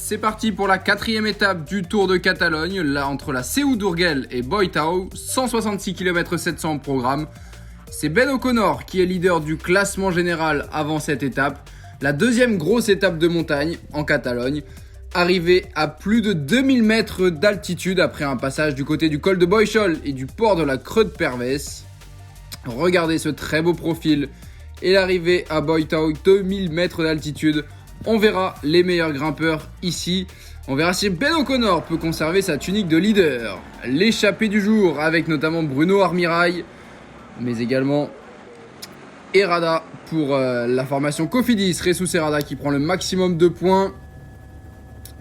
C'est parti pour la 4e étape du Tour de Catalogne, là entre la Seu d'Urgell et Boitao, 166 km 700 au programme. C'est Ben O'Connor qui est leader du classement général avant cette étape, la deuxième grosse étape de montagne en Catalogne, arrivé à plus de 2000 mètres d'altitude après un passage du côté du col de Boixol et du port de la Creux de Pervez. Regardez ce très beau profil et l'arrivée à Boitao, 2000 mètres d'altitude. On verra les meilleurs grimpeurs ici. On verra si Ben O'Connor peut conserver sa tunique de leader. L'échappée du jour avec notamment Bruno Armirail, mais également Herrada pour la formation Cofidis. Ressus Herrada qui prend le maximum de points.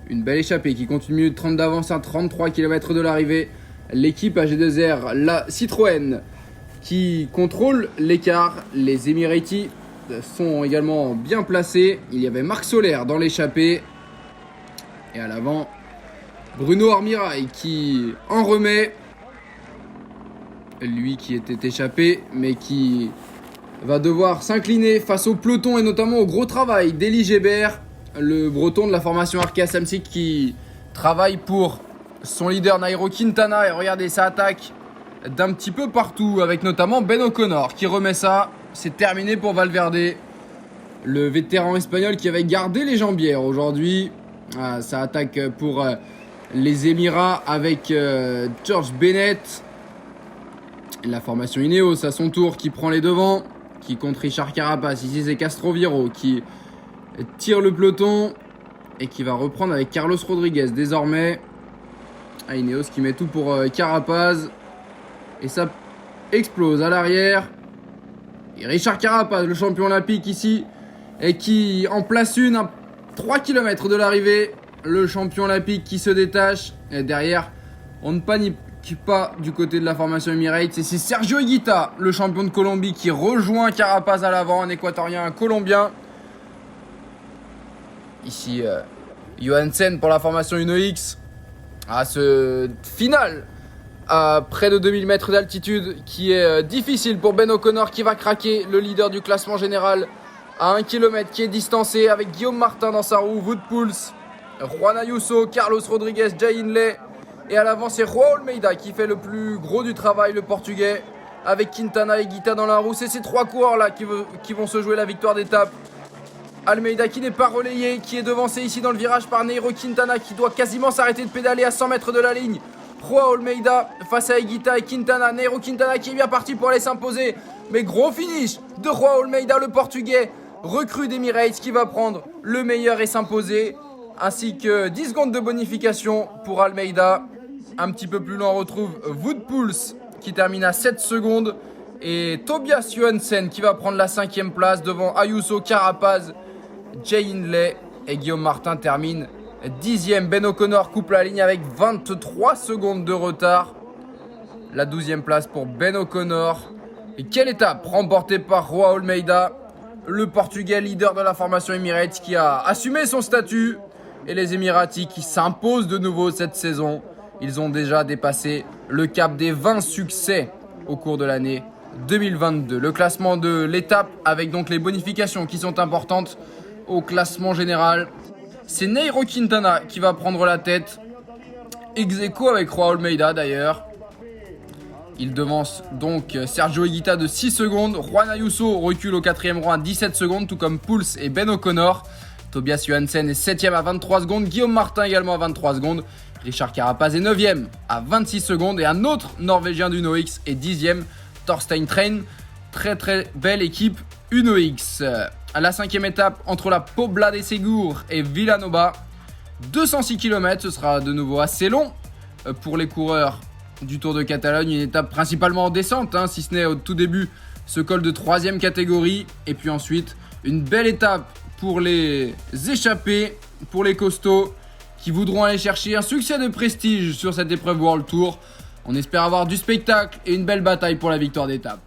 Une belle échappée qui compte 1 minute 30 d'avance à 33 km de l'arrivée. L'équipe AG2R, la Citroën, qui contrôle l'écart. Les Emiratis sont également bien placés. Il y avait Marc Soler dans l'échappée. Et à l'avant, Bruno Armirail qui en remet. Lui qui était échappé, mais qui va devoir s'incliner face au peloton et notamment au gros travail d'Elie Gébert, le breton de la formation Arkea Samsic qui travaille pour son leader Nairo Quintana. Et regardez, ça attaque d'un petit peu partout avec notamment Ben O'Connor qui remet ça. C'est terminé pour Valverde, le vétéran espagnol qui avait gardé les jambières aujourd'hui. Ça attaque pour les Émirats avec George Bennett. La formation Ineos à son tour qui prend les devants, qui compte Richard Carapaz. Ici c'est Castroviro qui tire le peloton et qui va reprendre avec Carlos Rodriguez désormais. Ineos qui met tout pour Carapaz. Et ça explose à l'arrière. Et Richard Carapaz, le champion olympique ici, et qui en place une à 3 km de l'arrivée. Le champion olympique qui se détache. Et derrière, on ne panique pas du côté de la formation Emirates. Et c'est Sergio Higuita, le champion de Colombie, qui rejoint Carapaz à l'avant, un équatorien, un colombien. Ici, Johansen pour la formation UnoX. Ce final à près de 2000 mètres d'altitude qui est difficile pour Ben O'Connor qui va craquer, le leader du classement général à 1 km qui est distancé avec Guillaume Martin dans sa roue, Wout Poels, Juan Ayuso, Carlos Rodriguez, Jay Hindley. Et à l'avant c'est Joao Almeida qui fait le plus gros du travail, le portugais, avec Quintana et Higuita dans la roue. C'est ces trois coureurs là qui vont se jouer la victoire d'étape. Almeida qui n'est pas relayé, qui est devancé ici dans le virage par Nairo Quintana qui doit quasiment s'arrêter de pédaler à 100 mètres de la ligne. Joao Almeida face à Higuita et Quintana. Nairo Quintana qui est bien parti pour aller s'imposer. Mais gros finish de Joao Almeida, le portugais, recrue d'Emirates, qui va prendre le meilleur et s'imposer. Ainsi que 10 secondes de bonification pour Almeida. Un petit peu plus loin on retrouve Wout Poels qui termine à 7 secondes. Et Tobias Johansen qui va prendre la 5e place devant Ayuso, Carapaz, Jay Hindley et Guillaume Martin termine 10e. Ben O'Connor coupe la ligne avec 23 secondes de retard. La 12e place pour Ben O'Connor. Et quelle étape remportée par Joao Almeida, le portugais leader de la formation Emirates qui a assumé son statut. Et les Émiratis qui s'imposent de nouveau cette saison. Ils ont déjà dépassé le cap des 20 succès au cours de l'année 2022. Le classement de l'étape avec donc les bonifications qui sont importantes au classement général. C'est Nairo Quintana qui va prendre la tête. Ex aequo avec Joao Almeida d'ailleurs. Il devance donc Sergio Higuita de 6 secondes. Juan Ayuso recule au 4e rang à 17 secondes, tout comme Poels et Ben O'Connor. Tobias Johansen est 7e à 23 secondes. Guillaume Martin également à 23 secondes. Richard Carapaz est 9e à 26 secondes. Et un autre Norvégien d'UnoX est 10e. Thorstein Train. Très très belle équipe UnoX. À la 5e étape entre la Pobla de Segur et Villanova. 206 km, ce sera de nouveau assez long pour les coureurs du Tour de Catalogne. Une étape principalement en descente, si ce n'est au tout début ce col de 3e catégorie. Et puis ensuite, une belle étape pour les échappés, pour les costauds qui voudront aller chercher un succès de prestige sur cette épreuve World Tour. On espère avoir du spectacle et une belle bataille pour la victoire d'étape.